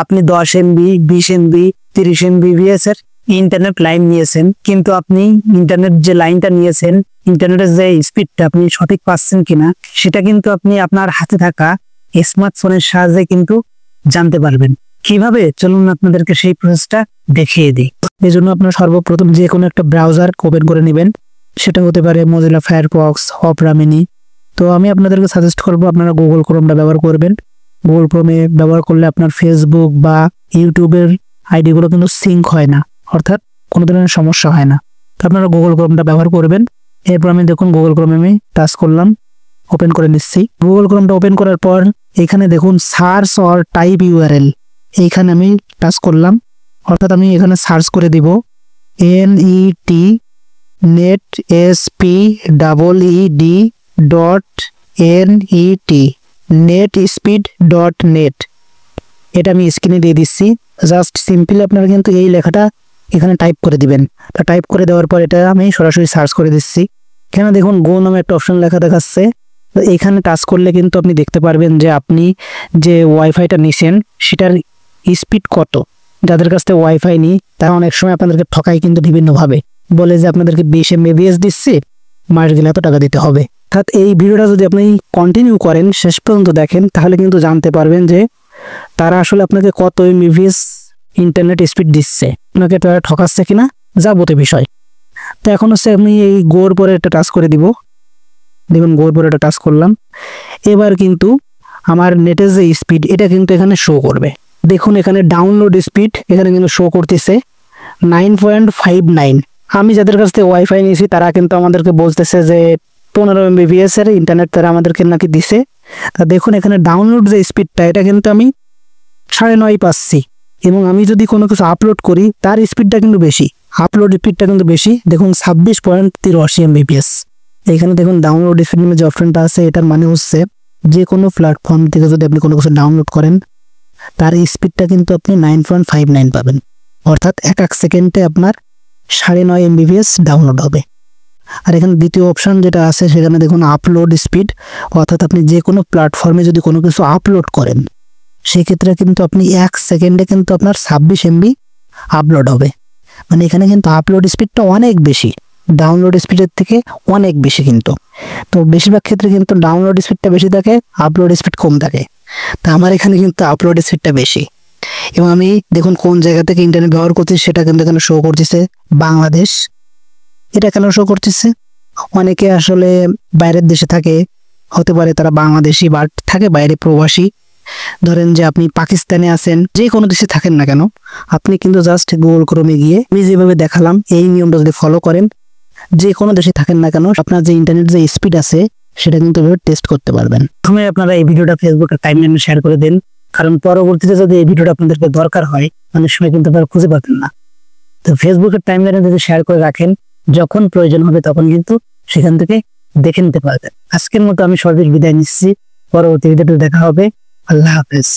আপনি 10 MB 20 MB 30 MBps এর internet line নিয়েছেন, কিন্তু আপনি ইন্টারনেট যে লাইনটা নিয়েছেন, ইন্টারনেটের যে স্পিডটা আপনি সঠিক পাচ্ছেন কিনা সেটা কিন্তু আপনি আপনার হাতে থাকা স্মার্টফোনের সাহায্যে কিন্তু জানতে পারবেন। কিভাবে, চলুন আপনাদেরকে সেই প্রসেসটা দেখিয়ে দিই। এই জন্য আপনার সর্বপ্রথম যে কোনো একটা ব্রাউজার ওপেন করে নেবেন, সেটা হতে পারে মোজিলা ফায়ারফক্স, অপেরা মিনি। তো আমি আপনাদেরকে সাজেস্ট করবো আপনারা গুগল ক্রোমটা ব্যবহার করবেন। গুগল ক্রোমে ব্যবহার করলে আপনার ফেসবুক বা ইউটিউবের আইডিগুলো কিন্তু সিঙ্ক হয় না, অর্থাৎ কোনো ধরনের সমস্যা হয় না। তো আপনারা গুগল ক্রোমটা ব্যবহার করবেন। এরপর আমি দেখুন গুগল ক্রোমে আমি টাচ করলাম, ওপেন করে নিচ্ছি। গুগল ক্রোমটা ওপেন করার পর এখানে দেখুন সার্চ অর টাইপ ইউআরএল, এইখানে আমি টাচ করলাম, অর্থাৎ আমি এখানে সার্চ করে দিব NET নেট SPEED.NET netSpeed.net, এটা আমি স্ক্রিনে দিয়ে দিচ্ছি। জাস্ট সিম্পলি আপনারা কিন্তু এই লেখাটা এখানে টাইপ করে দিবেন। তা টাইপ করে দেওয়ার পর এটা আমি সরাসরি সার্চ করে দিচ্ছি। এখানে দেখুন গো নামে একটা অপশন লেখা দেখাচ্ছে। তো এখানে টাচ করলে কিন্তু আপনি দেখতে পারবেন যে আপনি যে ওয়াইফাইটা নিছেন সেটার স্পিড কত। যাদের কাছ থেকে ওয়াইফাই নিই তারা অনেক সময় আপনাদেরকে ঠকায় কিন্তু বিভিন্নভাবে, বলে যে আপনাদেরকে 20 MBps দিচ্ছি, মাস গেলে এত টাকা দিতে হবে। অর্থাৎ এই ভিডিওটা যদি আপনি কন্টিনিউ করেন, শেষ পর্যন্ত দেখেন, তাহলে কিন্তু জানতে পারবেন যে তারা আসলে আপনাকে কত MBps ইন্টারনেট স্পিড দিচ্ছে, আপনাকে তারা ঠকাচ্ছে কিনা, যাবতীয় বিষয়। তো এখন হচ্ছে আমি এই গোর পরে একটা টাচ করে দিব। দেখুন গোর পরে একটা টাচ করলাম। এবার কিন্তু আমার নেটের যে স্পিড এটা কিন্তু এখানে শো করবে। দেখুন এখানে ডাউনলোড স্পিড এখানে কিন্তু শো করতেছে 9.59। আমি যাদের কাছ থেকে ওয়াইফাই নিয়েছি তারা কিন্তু আমাদেরকে বলতেছে যে 15 MBps এর ইন্টারনেট তারা আমাদেরকে নাকি দিছে। তা দেখুন এখানে ডাউনলোড যে স্পিডটা এটা কিন্তু আমি 9.5 পাচ্ছি, এবং আমি যদি কোনো কিছু আপলোড করি তার স্পিডটা কিন্তু বেশি, আপলোড স্পিডটা কিন্তু বেশি। দেখুন 26.83 MBps। এখানে দেখুন ডাউনলোড স্পিড নামে যে অপশনটা আছে, এটার মানে হচ্ছে যে কোনো প্ল্যাটফর্ম থেকে যদি আপনি কোনো কিছু ডাউনলোড করেন তার স্পিডটা কিন্তু আপনি 9.59 পাবেন, অর্থাৎ এক সেকেন্ডে আপনার 9.5 MBps ডাউনলোড হবে। আর এখানে দ্বিতীয় অপশন যেটা আছে সেখানে দেখুন আপলোড স্পিড, অর্থাৎ আপনি যে কোনো প্ল্যাটফর্মে যদি কোনো কিছু আপলোড করেন সেক্ষেত্রে কিন্তু আপনি 1 সেকেন্ডে কিন্তু আপনার 26 MB আপলোড হবে। মানে এখানে কিন্তু আপলোড স্পিডটা অনেক বেশি, ডাউনলোড স্পিডের থেকে অনেক বেশি কিন্তু। তো বেশিরভাগ ক্ষেত্রে কিন্তু ডাউনলোড স্পিডটা বেশি থাকে, আপলোড স্পিড কম থাকে। তা আমার এখানে কিন্তু আপলোড স্পিডটা বেশি। এবং আমি দেখুন কোন জায়গা থেকে ইন্টারনেট ব্যবহার করছি সেটা কিন্তু এখানে শো করতেছে বাংলাদেশ। এটা কেন শো করতেছে, অনেকে আসলে বাইরের দেশে থাকে, হতে পারে তারা বাংলাদেশি বাট থাকে বাইরে প্রবাসী। ধরেন যে আপনি পাকিস্তানে আছেন, যে কোনো দেশে থাকেন না কেন, আপনি কিন্তু জাস্ট গুগল ক্রোমে গিয়ে আমি যেভাবে দেখালাম এই নিয়মটা যদি ফলো করেন, যে কোনো দেশে থাকেন না কেন আপনার যে ইন্টারনেট যে স্পিড আছে সেটা কিন্তু এভাবে টেস্ট করতে পারবেন। প্রথমে আপনারা এই ভিডিওটা ফেসবুকের টাইমলাইনে শেয়ার করে দিন, কারণ পরবর্তীতে যদি এই ভিডিওটা আপনাদেরকে দরকার হয় অনেক সময় কিন্তু আপনারা খুঁজে পাবেন না। তো ফেসবুকের টাইমলাইনে যদি শেয়ার করে রাখেন, যখন প্রয়োজন হবে তখন কিন্তু সেখান থেকে দেখে নিতে পারবেন। আজকের মতো আমি সর্বিক বিদায় নিচ্ছি, পরবর্তী ভিডিওতে দেখা হবে। আল্লাহ হাফেজ।